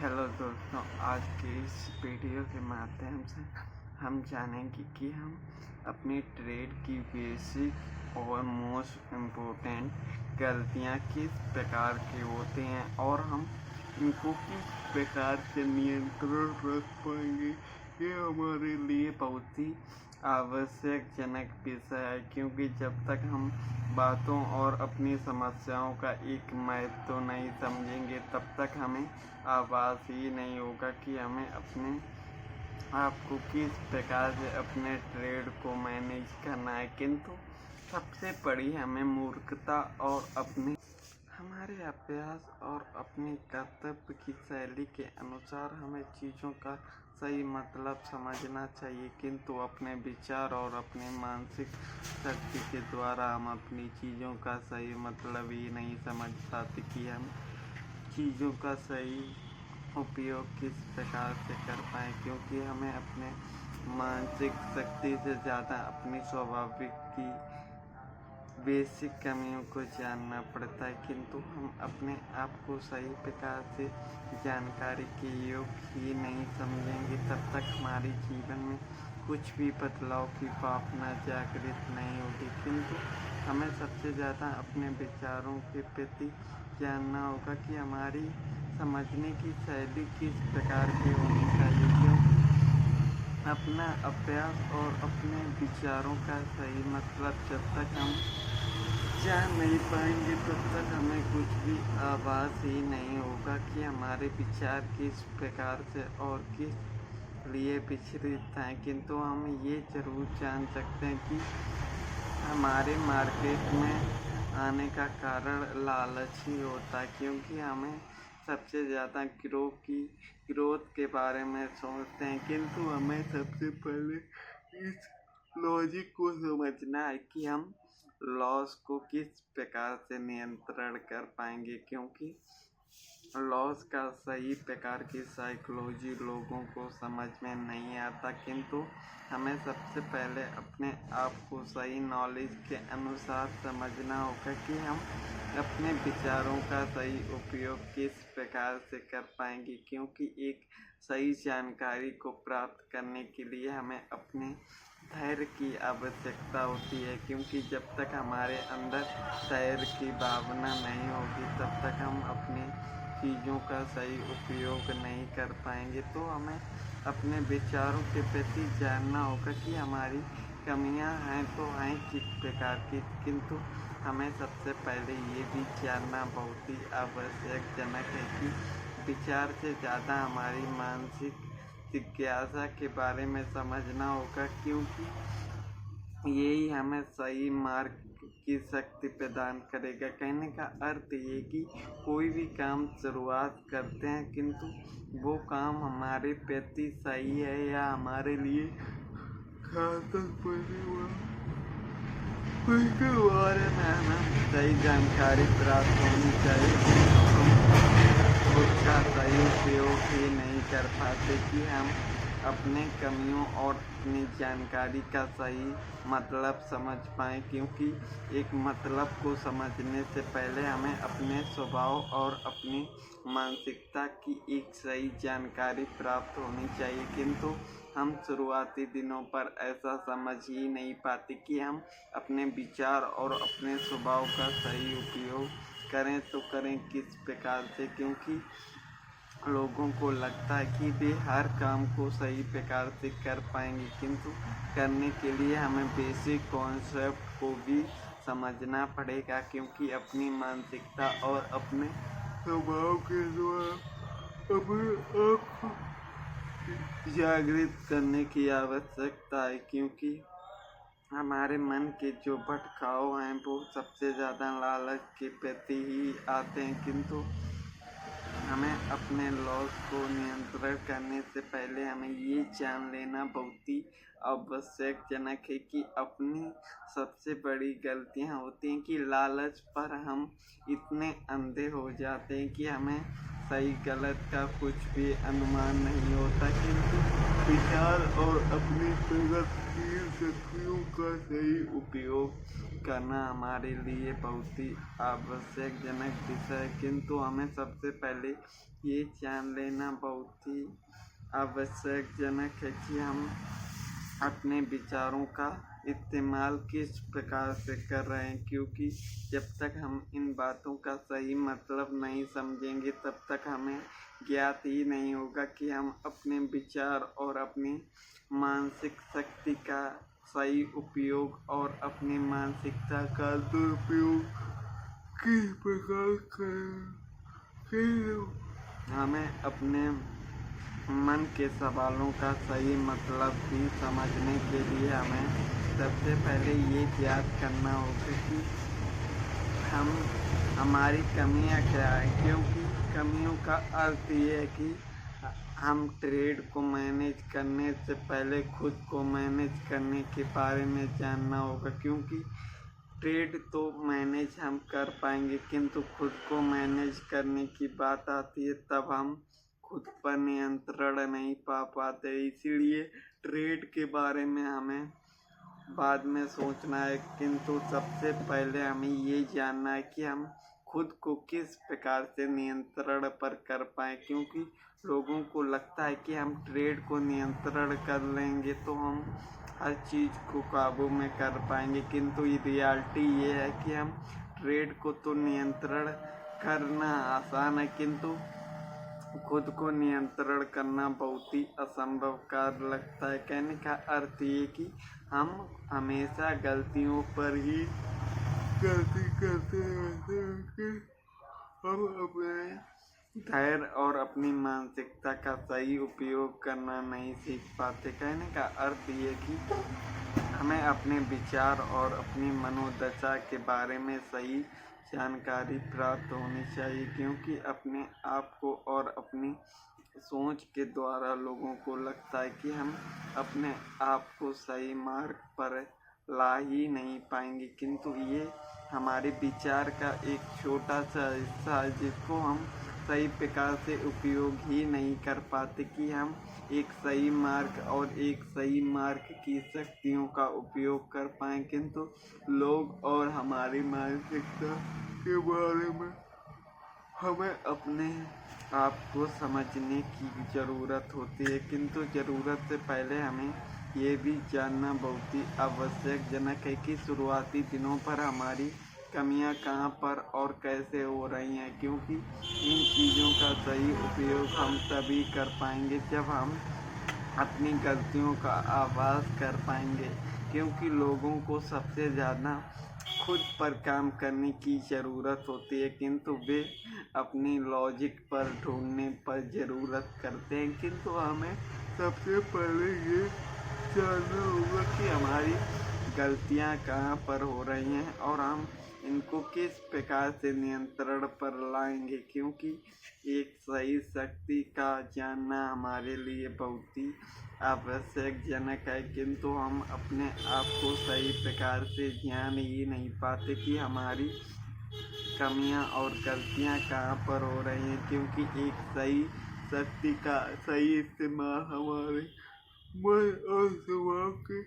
Hello दोस्तों, आज के इस वीडियो के माध्यम से हम जानेंगे कि हम अपनी ट्रेड की बेसिक और मोस्ट इम्पोर्टेंट गलतियां किस प्रकार की होती हैं और हम इनको किस प्रकार से नियंत्रण रख पाएंगे। ये हमारे लिए बहुत ही आवश्यक जनक विषय है, क्योंकि जब तक हम बातों और अपनी समस्याओं का एक महत्व नहीं समझेंगे तब तक हमें आभास ही नहीं होगा कि हमें अपने आप को किस प्रकार से अपने ट्रेड को मैनेज करना है। किंतु सबसे बड़ी हमें मूर्खता और अपने हमारे अभ्यास और अपने कर्तव्य की शैली के अनुसार हमें चीज़ों का सही मतलब समझना चाहिए, किंतु अपने विचार और अपने मानसिक शक्ति के द्वारा हम अपनी चीज़ों का सही मतलब ही नहीं समझ पाते कि हम चीज़ों का सही उपयोग किस प्रकार से कर पाएँ, क्योंकि हमें अपने मानसिक शक्ति से ज़्यादा अपनी स्वाभाविक की बेसिक कमियों को जानना पड़ता है। किंतु हम अपने आप को सही प्रकार से जानकारी के योग्य ही नहीं समझेंगे तब तक हमारे जीवन में कुछ भी बदलाव की भावना जागृत नहीं होगी। किंतु हमें सबसे ज़्यादा अपने विचारों के प्रति जानना होगा कि हमारी समझने की शैली किस प्रकार की होनी चाहिए, क्योंकि अपना अभ्यास और अपने विचारों का सही मतलब जब तक हम जान नहीं पाएंगे तब तक हमें कुछ भी आभास ही नहीं होगा कि हमारे विचार किस प्रकार से और किस लिए विचलित हैं। किंतु हम ये जरूर जान सकते हैं कि हमारे मार्केट में आने का कारण लालच ही होता है, क्योंकि हमें सबसे ज़्यादा ग्रोथ के बारे में सोचते हैं। किंतु हमें सबसे पहले इस लॉजिक को समझना है कि हम लॉस को किस प्रकार से नियंत्रण कर पाएंगे, क्योंकि लॉस का सही प्रकार की साइकोलॉजी लोगों को समझ में नहीं आता। किंतु हमें सबसे पहले अपने आप को सही नॉलेज के अनुसार समझना होगा कि हम अपने विचारों का सही उपयोग किस प्रकार से कर पाएंगे, क्योंकि एक सही जानकारी को प्राप्त करने के लिए हमें अपने धैर्य की आवश्यकता होती है, क्योंकि जब तक हमारे अंदर धैर्य की भावना नहीं होगी तब तक हम अपने चीज़ों का सही उपयोग नहीं कर पाएंगे। तो हमें अपने विचारों के प्रति जानना होगा कि हमारी कमियां हैं तो हैं किस प्रकार की, किंतु हमें सबसे पहले ये भी जानना बहुत ही आवश्यकजनक है कि विचार से ज़्यादा हमारी मानसिक जिज्ञासा के बारे में समझना होगा, क्योंकि यही हमें सही मार्ग की शक्ति प्रदान करेगा। कहने का अर्थ ये कि कोई भी काम शुरुआत करते हैं, किंतु वो काम हमारे प्रति सही है या हमारे लिए घातक बनेगा, उसके बारे में हमें सही जानकारी प्राप्त होनी चाहिए। उसका सही उपयोग ही नहीं कर पाते कि हम अपने कमियों और अपनी जानकारी का सही मतलब समझ पाएँ, क्योंकि एक मतलब को समझने से पहले हमें अपने स्वभाव और अपनी मानसिकता की एक सही जानकारी प्राप्त होनी चाहिए। किंतु हम शुरुआती दिनों पर ऐसा समझ ही नहीं पाते कि हम अपने विचार और अपने स्वभाव का सही उपयोग करें तो करें किस प्रकार से, क्योंकि लोगों को लगता है कि वे हर काम को सही प्रकार से कर पाएंगे, किंतु करने के लिए हमें बेसिक कॉन्सेप्ट को भी समझना पड़ेगा, क्योंकि अपनी मानसिकता और अपने स्वभाव के द्वारा अपने आप को जागृत करने की आवश्यकता है। क्योंकि हमारे मन के जो भटकाव हैं वो सबसे ज़्यादा लालच के प्रति ही आते हैं, किंतु हमें अपने लॉस को नियंत्रण करने से पहले हमें ये जान लेना बहुत ही आवश्यकजनक है कि अपनी सबसे बड़ी गलतियाँ होती हैं कि लालच पर हम इतने अंधे हो जाते हैं कि हमें सही गलत का कुछ भी अनुमान नहीं होता, किंतु विचार और अपनी प्रगतिशील शक्तियों का सही उपयोग करना हमारे लिए बहुत ही आवश्यकजनक विषय है। किंतु हमें सबसे पहले ये जान लेना बहुत ही आवश्यकजनक है कि हम अपने विचारों का इस्तेमाल किस प्रकार से कर रहे हैं, क्योंकि जब तक हम इन बातों का सही मतलब नहीं समझेंगे तब तक हमें ज्ञात ही नहीं होगा कि हम अपने विचार और अपनी मानसिक शक्ति का सही उपयोग और अपनी मानसिकता का दुरुपयोग किस प्रकार करें। हमें अपने मन के सवालों का सही मतलब भी समझने के लिए हमें सबसे पहले ये ज्ञात करना होगा कि हमारी कमियां क्या है, क्योंकि कमियों का अर्थ ये है कि हम ट्रेड को मैनेज करने से पहले खुद को मैनेज करने के बारे में जानना होगा, क्योंकि ट्रेड तो मैनेज हम कर पाएंगे किंतु खुद को मैनेज करने की बात आती है तब हम खुद पर नियंत्रण नहीं पा पाते। इसीलिए ट्रेड के बारे में हमें बाद में सोचना है, किंतु सबसे पहले हमें ये जानना है कि हम खुद को किस प्रकार से नियंत्रण पर कर पाएँ, क्योंकि लोगों को लगता है कि हम ट्रेड को नियंत्रण कर लेंगे तो हम हर चीज़ को काबू में कर पाएंगे, किंतु रियलिटी ये है कि हम ट्रेड को तो नियंत्रण करना आसान है किंतु खुद को नियंत्रण करना बहुत ही असंभव कार्य लगता है। कहने का अर्थ ये कि हम हमेशा गलतियों पर ही गलती करते रहते हैं। हम अपने धैर्य और अपनी मानसिकता का सही उपयोग करना नहीं सीख पाते। कहने का अर्थ ये कि हमें अपने विचार और अपनी मनोदशा के बारे में सही जानकारी प्राप्त होनी चाहिए, क्योंकि अपने आप को और अपनी सोच के द्वारा लोगों को लगता है कि हम अपने आप को सही मार्ग पर ला ही नहीं पाएंगे, किंतु ये हमारे विचार का एक छोटा सा हिस्सा है जिसको हम सही प्रकार से उपयोग ही नहीं कर पाते कि हम एक सही मार्ग और एक सही मार्ग की शक्तियों का उपयोग कर पाएँ। किंतु लोग और हमारी मानसिकता के बारे में हमें अपने आप को समझने की ज़रूरत होती है, किंतु ज़रूरत से पहले हमें ये भी जानना बहुत ही आवश्यकजनक है कि शुरुआती दिनों पर हमारी कमियां कहां पर और कैसे हो रही हैं, क्योंकि इन चीज़ों का सही उपयोग हम तभी कर पाएंगे जब हम अपनी गलतियों का आभास कर पाएंगे, क्योंकि लोगों को सबसे ज़्यादा खुद पर काम करने की ज़रूरत होती है किंतु वे अपनी लॉजिक पर ढूंढने पर ज़रूरत करते हैं। किंतु हमें सबसे पहले ये जानना होगा कि हमारी गलतियां कहां पर हो रही हैं और हम इनको किस प्रकार से नियंत्रण पर लाएंगे, क्योंकि एक सही शक्ति का जानना हमारे लिए बहुत ही आवश्यकजनक है, किंतु हम अपने आप को सही प्रकार से जान ही नहीं पाते कि हमारी कमियां और गलतियां कहां पर हो रही हैं, क्योंकि एक सही शक्ति का सही इस्तेमाल हमारे मन और स्वभाव के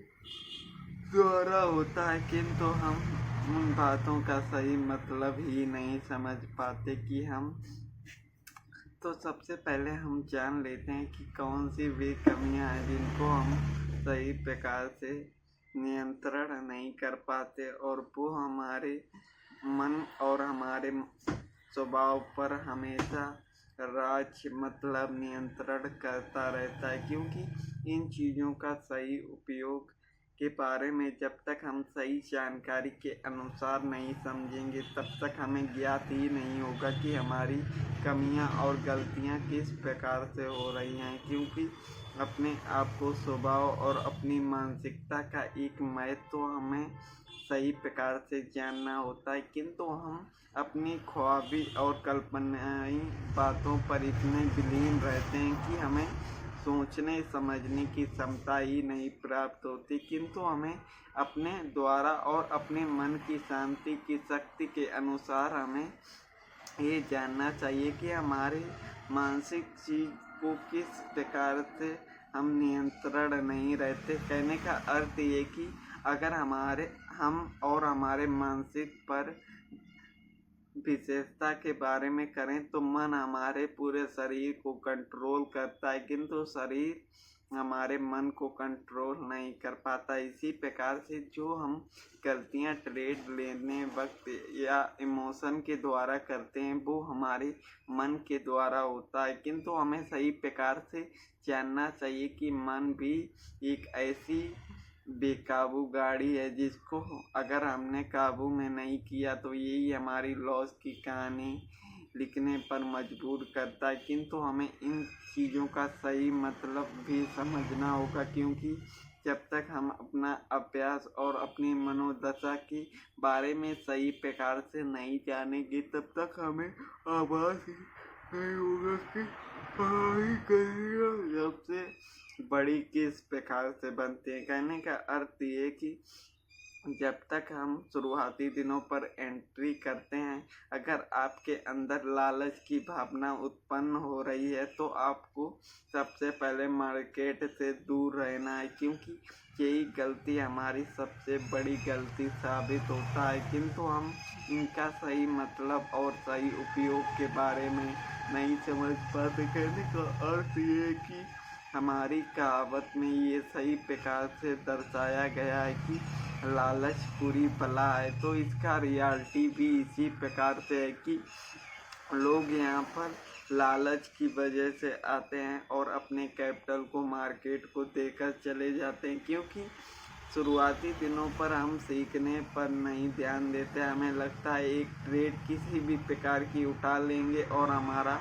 द्वारा होता है, किंतु हम उन बातों का सही मतलब ही नहीं समझ पाते कि हम तो सबसे पहले हम जान लेते हैं कि कौन सी वे कमियां हैं जिनको हम सही प्रकार से नियंत्रण नहीं कर पाते और वो हमारे मन और हमारे स्वभाव पर हमेशा राज मतलब नियंत्रण करता रहता है, क्योंकि इन चीज़ों का सही उपयोग के बारे में जब तक हम सही जानकारी के अनुसार नहीं समझेंगे तब तक हमें ज्ञात ही नहीं होगा कि हमारी कमियां और गलतियां किस प्रकार से हो रही हैं, क्योंकि अपने आप को स्वभाव और अपनी मानसिकता का एक महत्व हमें सही प्रकार से जानना होता है, किंतु हम अपनी ख्वाबी और कल्पनाई बातों पर इतने विलीन रहते हैं कि हमें सोचने समझने की क्षमता ही नहीं प्राप्त होती, किंतु हमें अपने द्वारा और अपने मन की शांति की शक्ति के अनुसार हमें ये जानना चाहिए कि हमारे मानसिक चीज को किस प्रकार से हम नियंत्रण नहीं रहते। कहने का अर्थ ये कि अगर हम और हमारे मानसिक पर विशेषता के बारे में करें तो मन हमारे पूरे शरीर को कंट्रोल करता है, किंतु शरीर हमारे मन को कंट्रोल नहीं कर पाता। इसी प्रकार से जो हम गलतियां ट्रेड लेने वक्त या इमोशन के द्वारा करते हैं वो हमारे मन के द्वारा होता है, किंतु हमें सही प्रकार से जानना चाहिए कि मन भी एक ऐसी बेकाबू गाड़ी है जिसको अगर हमने काबू में नहीं किया तो यही हमारी लॉस की कहानी लिखने पर मजबूर करता है। किंतु हमें इन चीज़ों का सही मतलब भी समझना होगा, क्योंकि जब तक हम अपना अभ्यास और अपनी मनोदशा के बारे में सही प्रकार से नहीं जानेंगे तब तक हमें आभास ही नहीं होगा कि पढ़ाई करना सबसे बड़ी किस प्रकार से बनती है। कहने का अर्थ ये कि जब तक हम शुरुआती दिनों पर एंट्री करते हैं, अगर आपके अंदर लालच की भावना उत्पन्न हो रही है तो आपको सबसे पहले मार्केट से दूर रहना है, क्योंकि यही गलती हमारी सबसे बड़ी गलती साबित होता है। किंतु हम इनका सही मतलब और सही उपयोग के बारे में नहीं समझ पाते। कहने का अर्थ ये कि हमारी कहावत में ये सही प्रकार से दर्शाया गया है कि लालच बुरी बला है, तो इसका रियलिटी भी इसी प्रकार से है कि लोग यहाँ पर लालच की वजह से आते हैं और अपने कैपिटल को मार्केट को देकर चले जाते हैं, क्योंकि शुरुआती दिनों पर हम सीखने पर नहीं ध्यान देते। हमें लगता है एक ट्रेड किसी भी प्रकार की उठा लेंगे और हमारा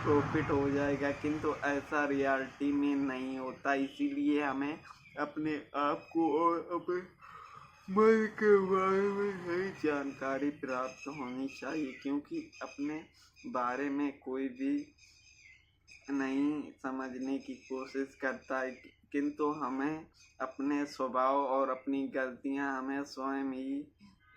प्रॉफिट हो जाएगा, किंतु ऐसा रियलिटी में नहीं होता। इसीलिए हमें अपने आप को और अपने मन के बारे में सही जानकारी प्राप्त होनी चाहिए, क्योंकि अपने बारे में कोई भी नहीं समझने की कोशिश करता है, किंतु हमें अपने स्वभाव और अपनी गलतियां हमें स्वयं ही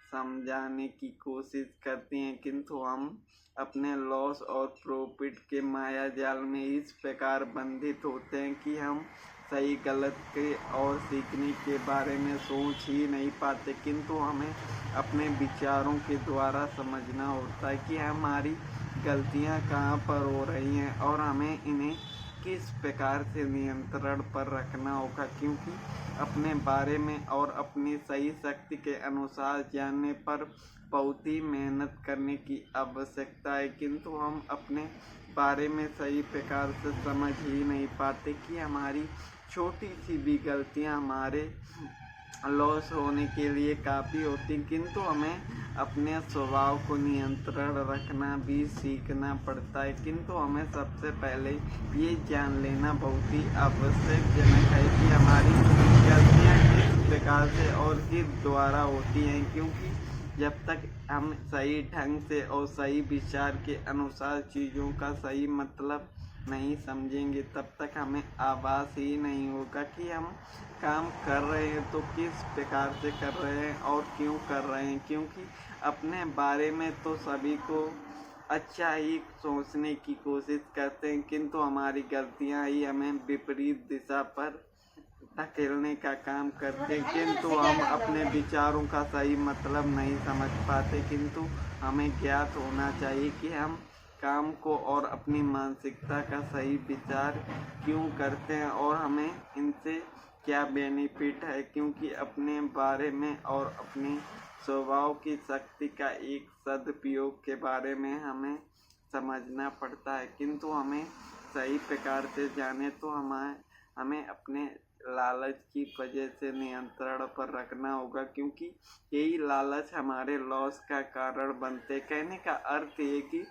समझाने की कोशिश करती हैं। किंतु हम अपने लॉस और प्रॉफिट के माया जाल में इस प्रकार बंधित होते हैं कि हम सही गलत के और सीखने के बारे में सोच ही नहीं पाते। किंतु हमें अपने विचारों के द्वारा समझना होता है कि हमारी गलतियां कहाँ पर हो रही हैं और हमें इन्हें किस प्रकार से नियंत्रण पर रखना होगा, क्योंकि अपने बारे में और अपनी सही शक्ति के अनुसार जानने पर बहुत ही मेहनत करने की आवश्यकता है। किंतु हम अपने बारे में सही प्रकार से समझ ही नहीं पाते कि हमारी छोटी सी भी गलतियां हमारे लॉस होने के लिए काफ़ी होती, किंतु हमें अपने स्वभाव को नियंत्रण रखना भी सीखना पड़ता है। किंतु हमें सबसे पहले ये जान लेना बहुत ही आवश्यकजनक है कि हमारी गलतियाँ किस प्रकार से और किस द्वारा होती हैं, क्योंकि जब तक हम सही ढंग से और सही विचार के अनुसार चीज़ों का सही मतलब नहीं समझेंगे तब तक हमें आभास ही नहीं होगा कि हम काम कर रहे हैं तो किस प्रकार से कर रहे हैं और क्यों कर रहे हैं। क्योंकि अपने बारे में तो सभी को अच्छा ही सोचने की कोशिश करते हैं, किंतु हमारी गलतियां ही हमें विपरीत दिशा पर धकेलने का काम करते हैं। किंतु हम अपने विचारों का सही मतलब नहीं समझ पाते। किंतु हमें ज्ञात होना चाहिए कि हम काम को और अपनी मानसिकता का सही विचार क्यों करते हैं और हमें इनसे क्या बेनिफिट है, क्योंकि अपने बारे में और अपनी स्वभाव की शक्ति का एक सदुपयोग के बारे में हमें समझना पड़ता है। किंतु हमें सही प्रकार से जाने तो हमें अपने लालच की वजह से नियंत्रण पर रखना होगा, क्योंकि यही लालच हमारे लॉस का कारण बनते। कहने का अर्थ ये कि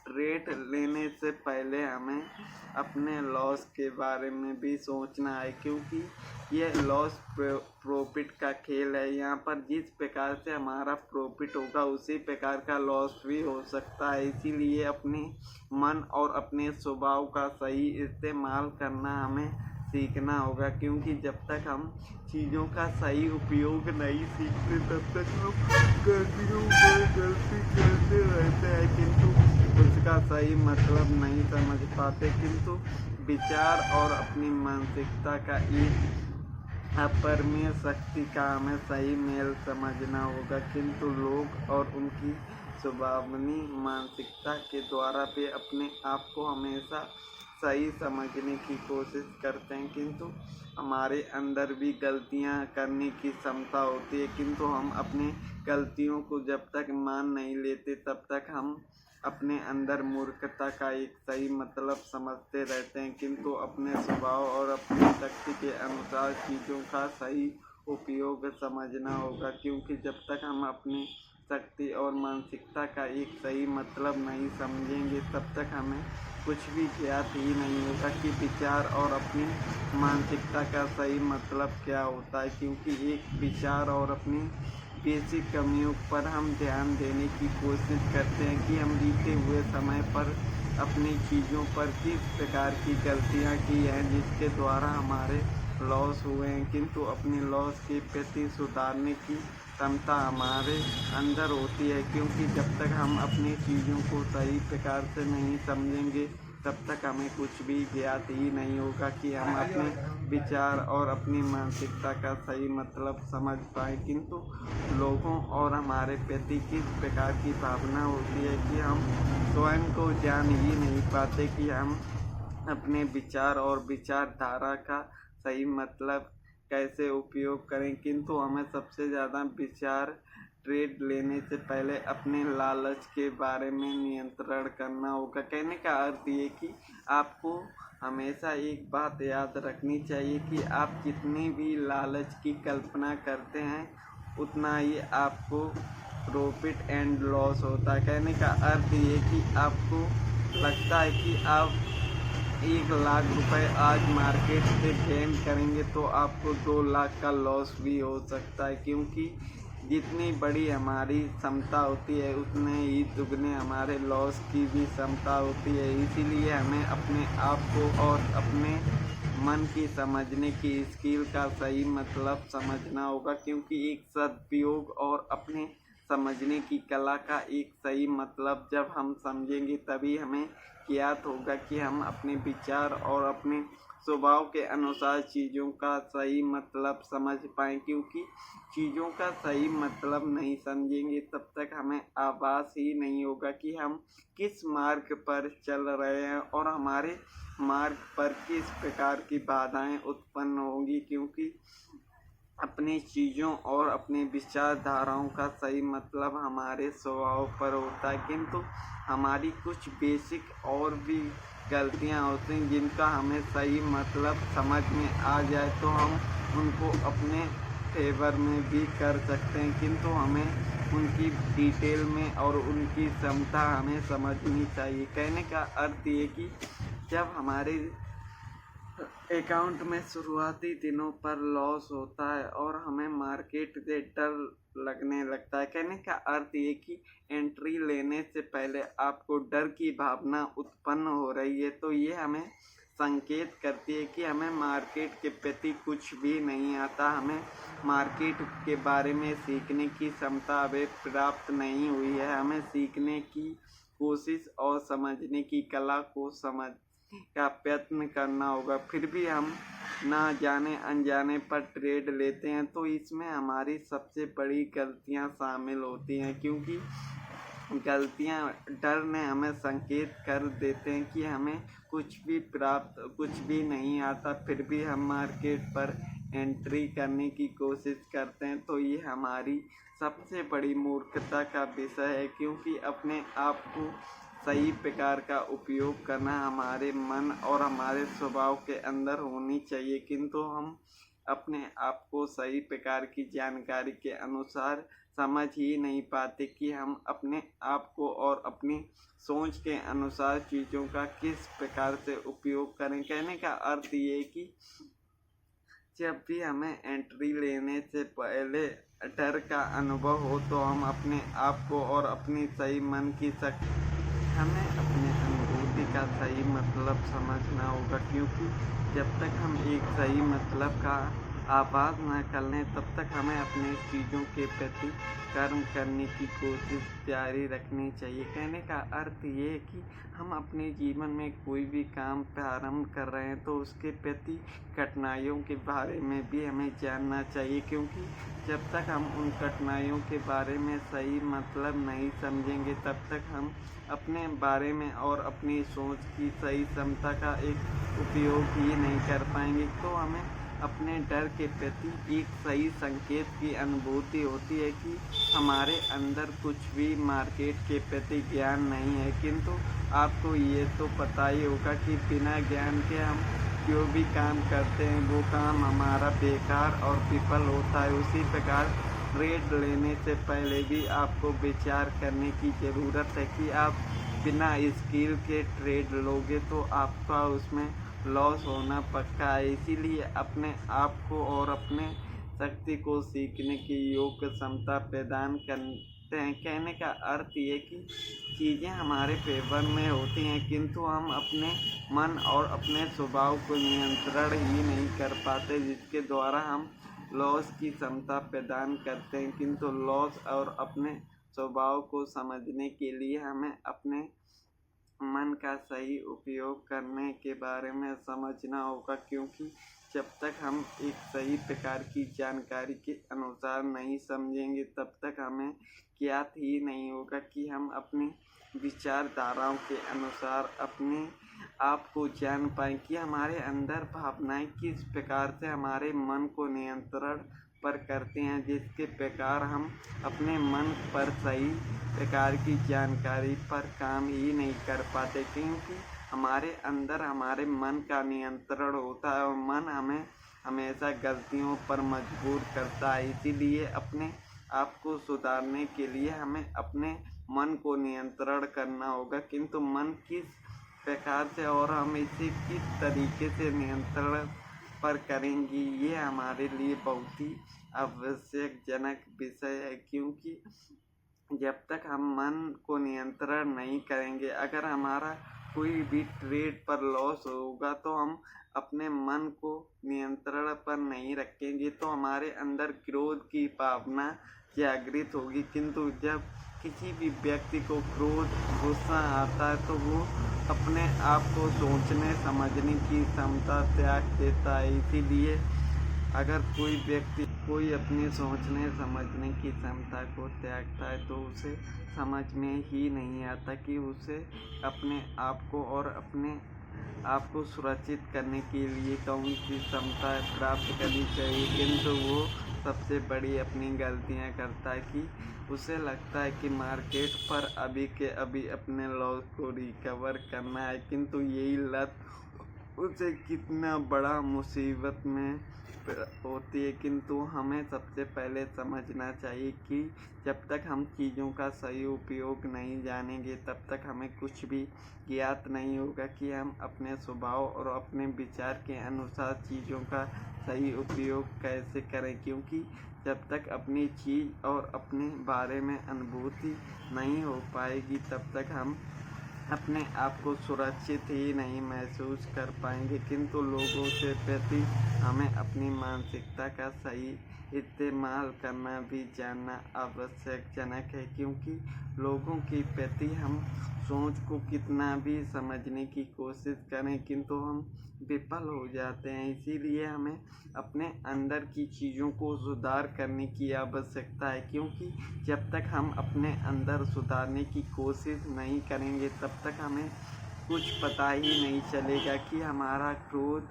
ट्रेड लेने से पहले हमें अपने लॉस के बारे में भी सोचना है, क्योंकि ये लॉस प्रॉफिट का खेल है। यहाँ पर जिस प्रकार से हमारा प्रॉफिट होगा उसी प्रकार का लॉस भी हो सकता है। इसीलिए अपने मन और अपने स्वभाव का सही इस्तेमाल करना हमें सीखना होगा, क्योंकि जब तक हम चीज़ों का सही उपयोग नहीं सीखते तब तक हम गलतियों पर गलती करते रहते हैं, किंतु उसका सही मतलब नहीं समझ पाते। किंतु विचार और अपनी मानसिकता का एक अपरिमेय शक्ति का हमें सही मेल समझना होगा, किंतु लोग और उनकी स्वभावनी मानसिकता के द्वारा भी अपने आप को हमेशा सही समझने की कोशिश करते हैं, किंतु हमारे अंदर भी गलतियां करने की क्षमता होती है, किंतु हम अपने गलतियों को जब तक मान नहीं लेते तब तक हम अपने अंदर मूर्खता का एक सही मतलब समझते रहते हैं, किंतु अपने स्वभाव और अपनी शक्ति के अनुसार चीज़ों का सही उपयोग समझना होगा, क्योंकि जब तक हम अपनी शक्ति और मानसिकता का एक सही मतलब नहीं समझेंगे तब तक हमें कुछ भी ज्ञात ही नहीं होगा कि विचार और अपनी मानसिकता का सही मतलब क्या होता है। क्योंकि एक विचार और अपनी बेसिक कमियों पर हम ध्यान देने की कोशिश करते हैं कि हम बीते हुए समय पर अपनी चीज़ों पर किस प्रकार की गलतियां की हैं जिसके द्वारा हमारे लॉस हुए हैं, किंतु अपने लॉस के प्रति सुधारने की क्षमता हमारे अंदर होती है, क्योंकि जब तक हम अपनी चीज़ों को सही प्रकार से नहीं समझेंगे तब तक हमें कुछ भी ज्ञात ही नहीं होगा कि हम अपने विचार और अपनी मानसिकता का सही मतलब समझ पाएँ। किंतु लोगों और हमारे प्रति किस प्रकार की भावना होती है कि हम स्वयं को जान ही नहीं पाते कि हम अपने विचार और विचारधारा का सही मतलब कैसे उपयोग करें, किंतु हमें सबसे ज़्यादा विचार ट्रेड लेने से पहले अपने लालच के बारे में नियंत्रण करना होगा। कहने का अर्थ ये कि आपको हमेशा एक बात याद रखनी चाहिए कि आप जितनी भी लालच की कल्पना करते हैं उतना ही आपको प्रॉफिट एंड लॉस होता है। कहने का अर्थ ये कि आपको लगता है कि आप 1,00,000 रुपये आज मार्केट से गेन करेंगे तो आपको 2 लाख का लॉस भी हो सकता है, क्योंकि जितनी बड़ी हमारी क्षमता होती है उतने ही दुगने हमारे लॉस की भी क्षमता होती है। इसीलिए हमें अपने आप को और अपने मन की समझने की स्किल का सही मतलब समझना होगा, क्योंकि एक सदुपयोग और अपने समझने की कला का एक सही मतलब जब हम समझेंगे तभी हमें ज्ञात होगा कि हम अपने विचार और अपने स्वभाव के अनुसार चीज़ों का सही मतलब समझ पाएँ, क्योंकि चीज़ों का सही मतलब नहीं समझेंगे तब तक हमें आभास ही नहीं होगा कि हम किस मार्ग पर चल रहे हैं और हमारे मार्ग पर किस प्रकार की बाधाएं उत्पन्न होंगी, क्योंकि अपनी चीज़ों और अपनी विचारधाराओं का सही मतलब हमारे स्वभाव पर होता है, किंतु हमारी कुछ बेसिक और भी गलतियां होती हैं जिनका हमें सही मतलब समझ में आ जाए तो हम उनको अपने फेवर में भी कर सकते हैं, किंतु हमें उनकी डिटेल में और उनकी क्षमता हमें समझनी चाहिए। कहने का अर्थ ये कि जब हमारे अकाउंट में शुरुआती दिनों पर लॉस होता है और हमें मार्केट से डर लगने लगता है, कहने का अर्थ ये कि एंट्री लेने से पहले आपको डर की भावना उत्पन्न हो रही है, तो ये हमें संकेत करती है कि हमें मार्केट के प्रति कुछ भी नहीं आता, हमें मार्केट के बारे में सीखने की क्षमता अभी प्राप्त नहीं हुई है। हमें सीखने की कोशिश और समझने की कला को समझ का प्रयत्न करना होगा, फिर भी हम ना जाने अनजाने पर ट्रेड लेते हैं, तो इसमें हमारी सबसे बड़ी गलतियां शामिल होती हैं, क्योंकि गलतियां डर ने हमें संकेत कर देते हैं कि हमें कुछ भी नहीं आता, फिर भी हम मार्केट पर एंट्री करने की कोशिश करते हैं, तो ये हमारी सबसे बड़ी मूर्खता का विषय है, क्योंकि अपने आप को सही प्रकार का उपयोग करना हमारे मन और हमारे स्वभाव के अंदर होनी चाहिए, किंतु हम अपने आप को सही प्रकार की जानकारी के अनुसार समझ ही नहीं पाते कि हम अपने आप को और अपनी सोच के अनुसार चीज़ों का किस प्रकार से उपयोग करें। कहने का अर्थ ये कि जब भी हमें एंट्री लेने से पहले डर का अनुभव हो तो हम अपने आप को और अपनी सही मन की शक्ति हमें अपने अनुभूति का सही मतलब समझना होगा, क्योंकि जब तक हम एक सही मतलब का आभास न कर लें तब तक हमें अपनी चीज़ों के प्रति कर्म करने की कोशिश जारी रखनी चाहिए। कहने का अर्थ ये है कि हम अपने जीवन में कोई भी काम प्रारंभ कर रहे हैं तो उसके प्रति कठिनाइयों के बारे में भी हमें जानना चाहिए, क्योंकि जब तक हम उन कठिनाइयों के बारे में सही मतलब नहीं समझेंगे तब तक हम अपने बारे में और अपनी सोच की सही क्षमता का एक उपयोग ही नहीं कर पाएंगे। तो हमें अपने डर के प्रति एक सही संकेत की अनुभूति होती है कि हमारे अंदर कुछ भी मार्केट के प्रति ज्ञान नहीं है, किंतु आपको ये तो पता ही होगा कि बिना ज्ञान के हम जो भी काम करते हैं वो काम हमारा बेकार और विफल होता है। उसी प्रकार ट्रेड लेने से पहले भी आपको विचार करने की ज़रूरत है कि आप बिना स्किल के ट्रेड लोगे तो आपका उसमें लॉस होना पक्का है। इसीलिए अपने आप को और अपने शक्ति को सीखने की योग्य क्षमता प्रदान करते हैं। कहने का अर्थ ये कि चीज़ें हमारे फेवर में होती हैं, किंतु हम अपने मन और अपने स्वभाव को नियंत्रण ही नहीं कर पाते, जिसके द्वारा हम लॉस की क्षमता प्रदान करते हैं। किंतु लॉस और अपने स्वभाव को समझने के लिए हमें अपने मन का सही उपयोग करने के बारे में समझना होगा, क्योंकि जब तक हम एक सही प्रकार की जानकारी के अनुसार नहीं समझेंगे तब तक हमें ज्ञात ही नहीं होगा कि हम अपनी विचारधाराओं के अनुसार अपने आप को जान पाएँ कि हमारे अंदर भावनाएं किस प्रकार से हमारे मन को नियंत्रण पर करते हैं, जिसके प्रकार हम अपने मन पर सही प्रकार की जानकारी पर काम ही नहीं कर पाते, क्योंकि हमारे अंदर हमारे मन का नियंत्रण होता है और मन हमें हमेशा गलतियों पर मजबूर करता है। इसीलिए अपने आप को सुधारने के लिए हमें अपने मन को नियंत्रण करना होगा, किंतु मन किस प्रकार से और हम इसे किस तरीके से नियंत्रण पर करेंगे ये हमारे लिए बहुत ही आवश्यकजनक विषय है। क्योंकि जब तक हम मन को नियंत्रण नहीं करेंगे, अगर हमारा कोई भी ट्रेड पर लॉस होगा तो हम अपने मन को नियंत्रण पर नहीं रखेंगे तो हमारे अंदर क्रोध की भावना जागृत होगी। किंतु जब किसी भी व्यक्ति को क्रोध गुस्सा आता है तो वो अपने आप को सोचने समझने की क्षमता त्याग देता है। इसीलिए अगर कोई व्यक्ति कोई अपनी सोचने समझने की क्षमता को त्यागता है तो उसे समझ में ही नहीं आता कि उसे अपने आप को और अपने आप को सुरक्षित करने के लिए कौन सी क्षमता प्राप्त करनी चाहिए, किंतु वो सबसे बड़ी अपनी गलतियां करता है कि उसे लगता है कि मार्केट पर अभी के अभी अपने लॉस को रिकवर करना है, किंतु यही लत उसे कितना बड़ा मुसीबत में होती है। किंतु हमें सबसे पहले समझना चाहिए कि जब तक हम चीज़ों का सही उपयोग नहीं जानेंगे तब तक हमें कुछ भी ज्ञात नहीं होगा कि हम अपने स्वभाव और अपने विचार के अनुसार चीज़ों का सही उपयोग कैसे करें, क्योंकि जब तक अपनी चीज़ और अपने बारे में अनुभूति नहीं हो पाएगी तब तक हम अपने आप को सुरक्षित ही नहीं महसूस कर पाएंगे। किंतु लोगों के प्रति हमें अपनी मानसिकता का सही इस्तेमाल करना भी जानना आवश्यकजनक है, क्योंकि लोगों के प्रति हम सोच को कितना भी समझने की कोशिश करें किंतु हम विफल हो जाते हैं। इसीलिए हमें अपने अंदर की चीज़ों को सुधार करने की आवश्यकता है, क्योंकि जब तक हम अपने अंदर सुधारने की कोशिश नहीं करेंगे तब तक हमें कुछ पता ही नहीं चलेगा कि हमारा क्रोध,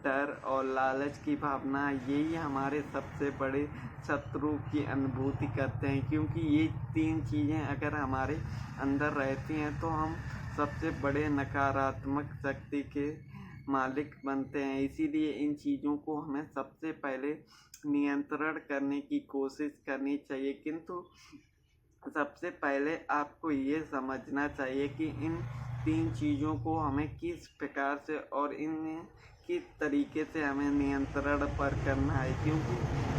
डर और लालच की भावना यही हमारे सबसे बड़े शत्रु की अनुभूति करते हैं। क्योंकि ये तीन चीज़ें अगर हमारे अंदर रहती हैं तो हम सबसे बड़े नकारात्मक शक्ति के मालिक बनते हैं। इसीलिए इन चीज़ों को हमें सबसे पहले नियंत्रण करने की कोशिश करनी चाहिए, किंतु सबसे पहले आपको ये समझना चाहिए कि इन तीन चीज़ों को हमें किस प्रकार से और इन किस तरीके से हमें नियंत्रण पर करना है, क्योंकि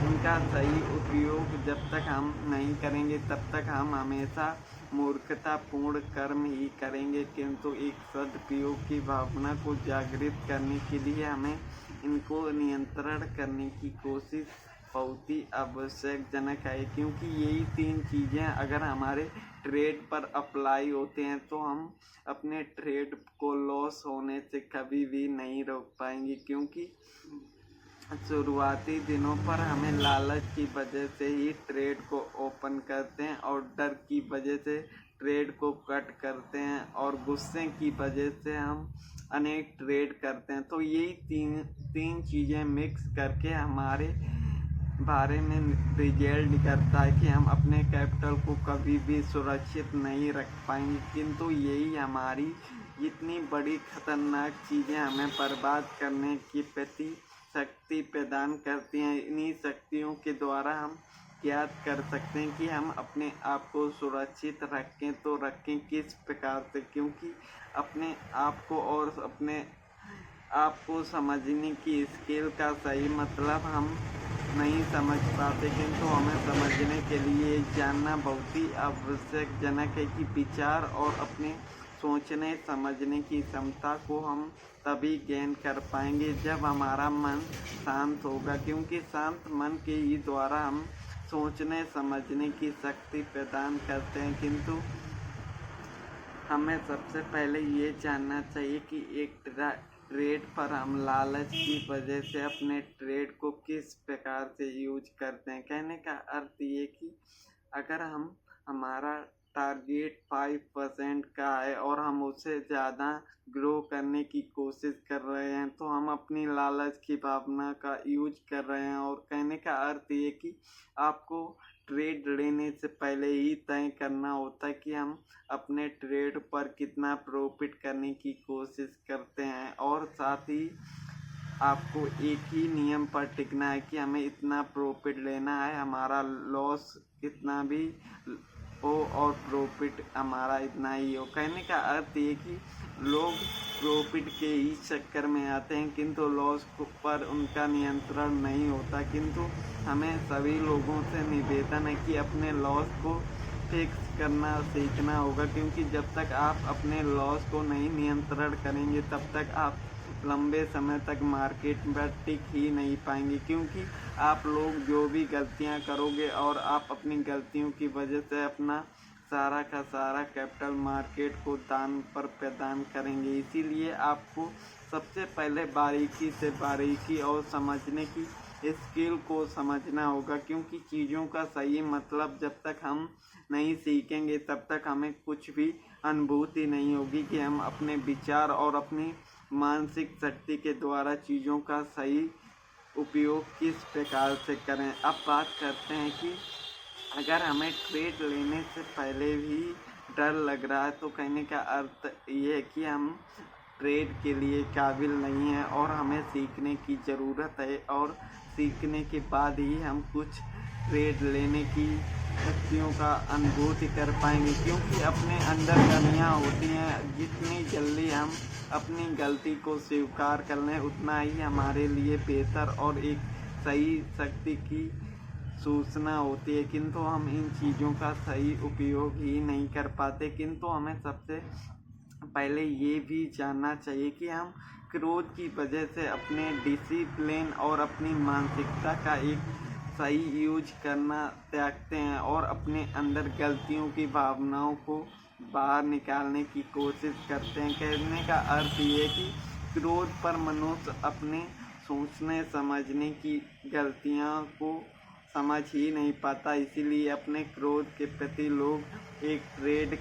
इनका सही उपयोग जब तक हम नहीं करेंगे तब तक हम हमेशा मूर्खतापूर्ण कर्म ही करेंगे, किंतु एक सदुपयोग की भावना को जागृत करने के लिए हमें इनको नियंत्रण करने की कोशिश बहुत ही आवश्यकजनक है। क्योंकि यही 3 चीज़ें अगर हमारे ट्रेड पर अप्लाई होते हैं तो हम अपने ट्रेड को लॉस होने से कभी भी नहीं रोक पाएंगे। क्योंकि शुरुआती दिनों पर हमें लालच की वजह से ही ट्रेड को ओपन करते हैं और डर की वजह से ट्रेड को कट करते हैं और गुस्से की वजह से हम अनेक ट्रेड करते हैं। तो यही तीन चीज़ें मिक्स करके हमारे बारे में रिजल्ट करता है कि हम अपने कैपिटल को कभी भी सुरक्षित नहीं रख पाएंगे। किंतु यही हमारी इतनी बड़ी खतरनाक चीज़ें हमें बर्बाद करने की प्रति शक्ति प्रदान करती हैं। इन्हीं शक्तियों के द्वारा हम ज्ञात कर सकते हैं कि हम अपने आप को सुरक्षित रखें तो रखें किस प्रकार से। क्योंकि अपने आप को और अपने आप को समझने की स्किल का सही मतलब हम नहीं समझ पाते, किंतु हमें समझने के लिए जानना बहुत ही आवश्यकजनक है कि विचार और अपने सोचने समझने की क्षमता को हम तभी गेन कर पाएंगे जब हमारा मन शांत होगा। क्योंकि शांत मन के ही द्वारा हम सोचने समझने की शक्ति प्रदान करते हैं। किंतु हमें सबसे पहले ये जानना चाहिए कि एक ट्रेड पर हम लालच की वजह से अपने ट्रेड को किस प्रकार से यूज करते हैं। कहने का अर्थ ये कि अगर हमारा टारगेट 5% का है और हम उससे ज़्यादा ग्रो करने की कोशिश कर रहे हैं तो हम अपनी लालच की भावना का यूज कर रहे हैं। और कहने का अर्थ ये कि आपको ट्रेड लेने से पहले ही तय करना होता है कि हम अपने ट्रेड पर कितना प्रॉफिट करने की कोशिश करते हैं और साथ ही आपको एक ही नियम पर टिकना है कि हमें इतना प्रॉफिट लेना है, हमारा लॉस कितना भी हो और प्रॉफिट हमारा इतना ही हो। कहने का अर्थ ये कि लोग प्रॉफिट के ही चक्कर में आते हैं किंतु लॉस पर उनका नियंत्रण नहीं होता। किंतु हमें सभी लोगों से निवेदन है कि अपने लॉस को फिक्स करना सीखना होगा। क्योंकि जब तक आप अपने लॉस को नहीं नियंत्रण करेंगे तब तक आप लंबे समय तक मार्केट में टिक ही नहीं पाएंगे। क्योंकि आप लोग जो भी गलतियां करोगे और आप अपनी गलतियों की वजह से अपना सारा का सारा कैपिटल मार्केट को दान पर प्रदान करेंगे। इसीलिए आपको सबसे पहले बारीकी और समझने की स्किल को समझना होगा। क्योंकि चीज़ों का सही मतलब जब तक हम नहीं सीखेंगे तब तक हमें कुछ भी अनुभूति नहीं होगी कि हम अपने विचार और अपनी मानसिक शक्ति के द्वारा चीज़ों का सही उपयोग किस प्रकार से करें। अब बात करते हैं कि अगर हमें ट्रेड लेने से पहले भी डर लग रहा है तो कहने का अर्थ ये है कि हम ट्रेड के लिए काबिल नहीं हैं और हमें सीखने की ज़रूरत है। और सीखने के बाद ही हम कुछ ट्रेड लेने की शक्तियों का अनुभूति कर पाएंगे। क्योंकि अपने अंदर कमियां होती हैं, जितनी जल्दी हम अपनी गलती को स्वीकार कर लें उतना ही हमारे लिए बेहतर और एक सही शक्ति की सूचना होती है। किंतु हम इन चीज़ों का सही उपयोग ही नहीं कर पाते। किंतु हमें सबसे पहले ये भी जानना चाहिए कि हम क्रोध की वजह से अपने डिसिप्लिन और अपनी मानसिकता का एक सही यूज करना त्यागते हैं और अपने अंदर गलतियों की भावनाओं को बाहर निकालने की कोशिश करते हैं। कहने का अर्थ ये है कि क्रोध पर मनुष्य अपने सोचने समझने की गलतियां को समझ ही नहीं पाता। इसीलिए अपने क्रोध के प्रति लोग एक ट्रेड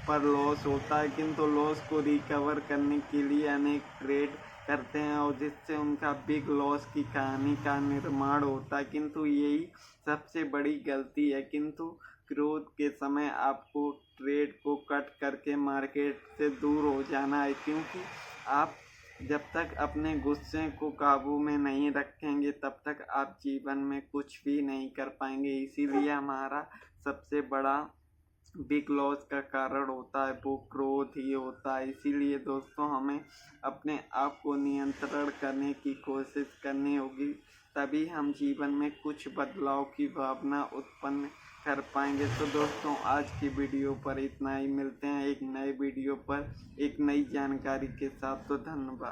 पर लॉस होता है किंतु लॉस को रिकवर करने के लिए अनेक ट्रेड करते हैं और जिससे उनका बिग लॉस की कहानी का निर्माण होता है। किंतु यही सबसे बड़ी गलती है। किंतु क्रोध के समय आपको ट्रेड को कट करके मार्केट से दूर हो जाना है। क्योंकि आप जब तक अपने गुस्से को काबू में नहीं रखेंगे तब तक आप जीवन में कुछ भी नहीं कर पाएंगे। इसीलिए हमारा सबसे बड़ा बिग लॉस का कारण होता है वो क्रोध ही होता है। इसीलिए दोस्तों हमें अपने आप को नियंत्रण करने की कोशिश करनी होगी, तभी हम जीवन में कुछ बदलाव की भावना उत्पन्न कर पाएंगे। तो दोस्तों आज की वीडियो पर इतना ही, मिलते हैं एक नए वीडियो पर एक नई जानकारी के साथ। तो धन्यवाद।